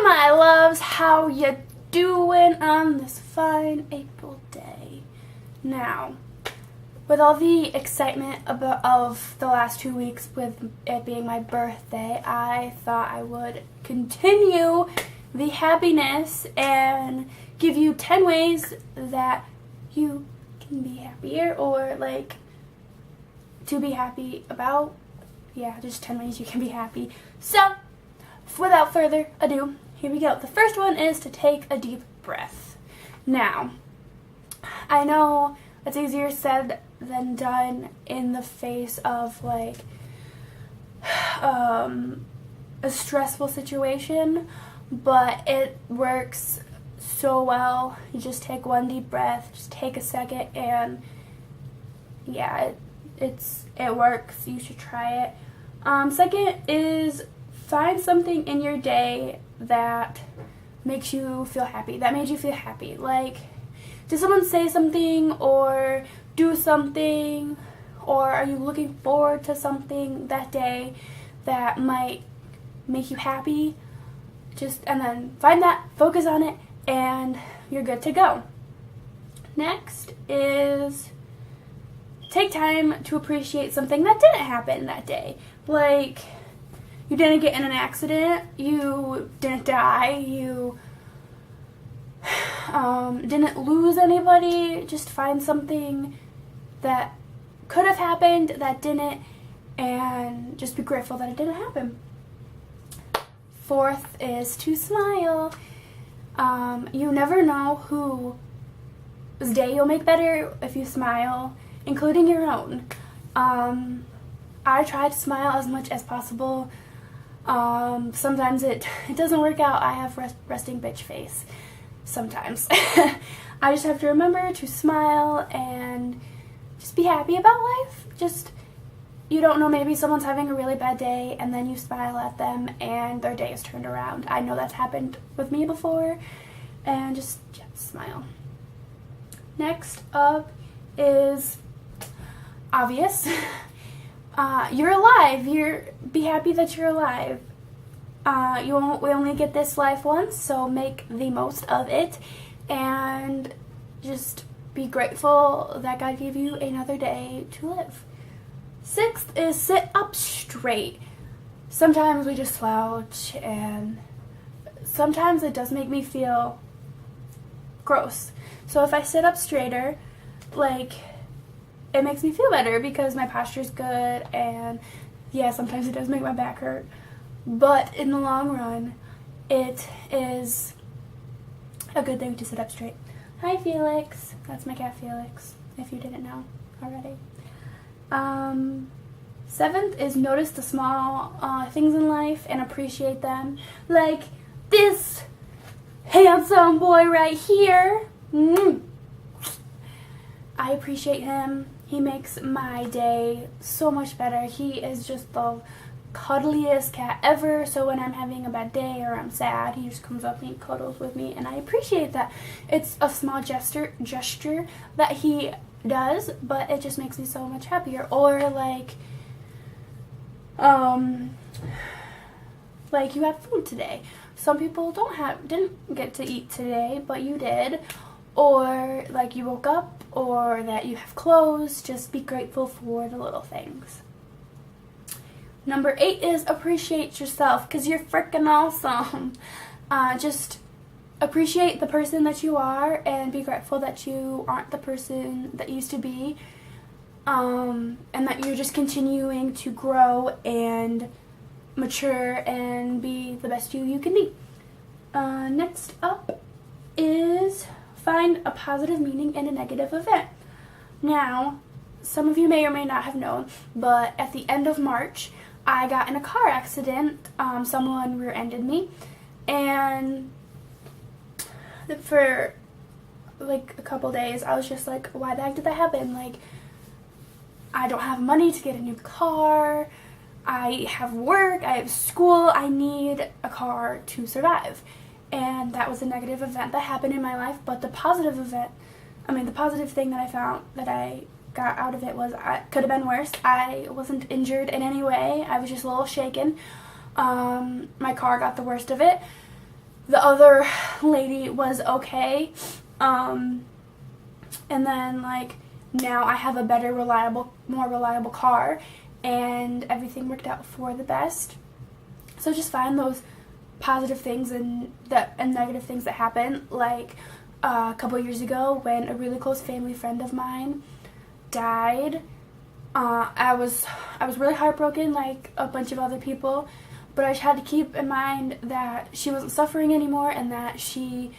my loves, how you doing on this fine April day? Now, with all the excitement of the last 2 weeks with it being my birthday, I thought I would continue the happiness and give you 10 ways that you can be happier, or like to be happy about. Yeah, just 10 ways you can be happy. So, without further ado, here we go. The first one is to take a deep breath. Now, I know it's easier said than done in the face of like a stressful situation, but it works so well. You just take one deep breath, just take a second, and yeah, it works. You should try it. Second is find something in your day that makes you feel happy, that made you feel happy. Like, did someone say something or do something, or are you looking forward to something that day that might make you happy? And then find that, focus on it, and you're good to go. Next is take time to appreciate something that didn't happen that day. Like, you didn't get in an accident, you didn't die, you didn't lose anybody. Just find something that could have happened that didn't, and just be grateful that it didn't happen. Fourth is to smile. You never know whose day you'll make better if you smile, including your own. I try to smile as much as possible. Sometimes it doesn't work out. I have resting bitch face sometimes. I just have to remember to smile and just be happy about life. Just, you don't know, maybe someone's having a really bad day and then you smile at them and their day is turned around. I know that's happened with me before, and just smile. Next up is obvious. You're alive. Be happy that you're alive. We only get this life once, so make the most of it, and just be grateful that God gave you another day to live. Sixth is sit up straight. Sometimes we just slouch, and sometimes it does make me feel gross. So if I sit up straighter, like, it makes me feel better because my posture's good, and yeah, sometimes it does make my back hurt, but in the long run, it is a good thing to sit up straight. Hi, Felix. That's my cat, Felix, if you didn't know already. Seventh is notice the small things in life and appreciate them. Like this handsome boy right here. I appreciate him. He makes my day so much better. He is just the cuddliest cat ever. So when I'm having a bad day or I'm sad, he just comes up and he cuddles with me, and I appreciate that. It's a small gesture that he does, but it just makes me so much happier. Or like you had food today. Some people didn't get to eat today, but you did. Or like you woke up, or that you have clothes. Just be grateful for the little things. Number 8 is appreciate yourself, because you're freaking awesome. Just appreciate the person that you are and be grateful that you aren't the person that you used to be, and that you're just continuing to grow and mature and be the best you can be. Next up is find a positive meaning in a negative event. Now, some of you may or may not have known, but at the end of March, I got in a car accident. Someone rear-ended me, and for like a couple days, I was just like, why the heck did that happen? Like, I don't have money to get a new car. I have work, I have school, I need a car to survive. And that was a negative event that happened in my life, but the positive thing that I found that I got out of it was could have been worse. I wasn't injured in any way. I was just a little shaken. My car got the worst of it. the other lady was okay. And then like now I have a better, more reliable car, and everything worked out for the best. So just find those positive things and negative things that happen. Like a couple years ago when a really close family friend of mine died, I was really heartbroken, like a bunch of other people, but I just had to keep in mind that she wasn't suffering anymore and that she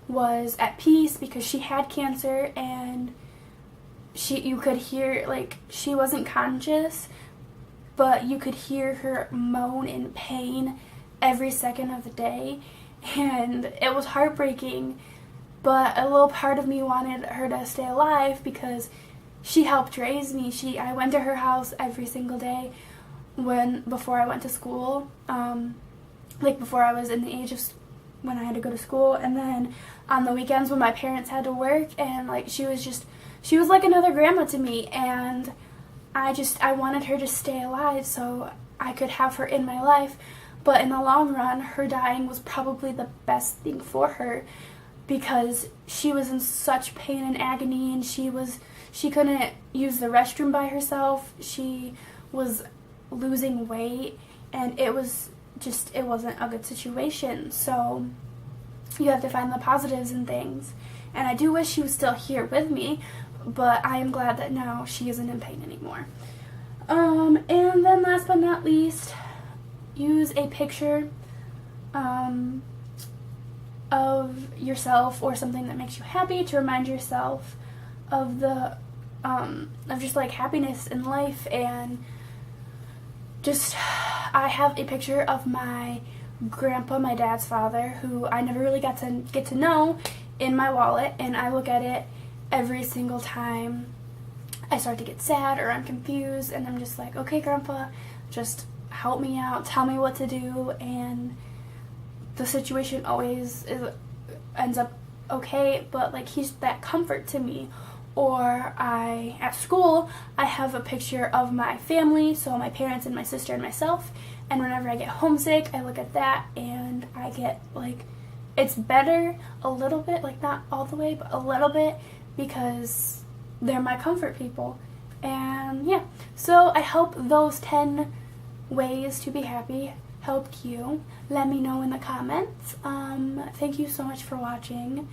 was at peace because she had cancer, and you could hear, like, she wasn't conscious, but you could hear her moan in pain every second of the day, and it was heartbreaking, but a little part of me wanted her to stay alive because she helped raise me. I went to her house every single day before I went to school, like before I was in the age of when I had to go to school, and then on the weekends when my parents had to work, and like she was like another grandma to me, and I wanted her to stay alive so I could have her in my life. But in the long run, her dying was probably the best thing for her because she was in such pain and agony, and she couldn't use the restroom by herself. She was losing weight, and it wasn't a good situation. So you have to find the positives in things. And I do wish she was still here with me, but I am glad that now she isn't in pain anymore. And then last but not least, use a picture of yourself or something that makes you happy to remind yourself of of just like happiness in life. And just, I have a picture of my grandpa, my dad's father, who I never really got to know, in my wallet, and I look at it every single time I start to get sad or I'm confused, and I'm just like, okay, Grandpa, just help me out, tell me what to do, and the situation always ends up okay, but like he's that comfort to me. Or at school, I have a picture of my family, so my parents and my sister and myself, and whenever I get homesick, I look at that and I get like, it's better a little bit, like not all the way, but a little bit, because they're my comfort people. And yeah, so I hope those 10 ways to be happy helped you. Let me know in the comments. Thank you so much for watching.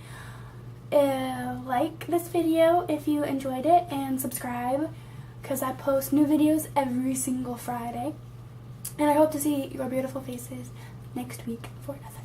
Like this video if you enjoyed it, and subscribe because I post new videos every single Friday. And I hope to see your beautiful faces next week for another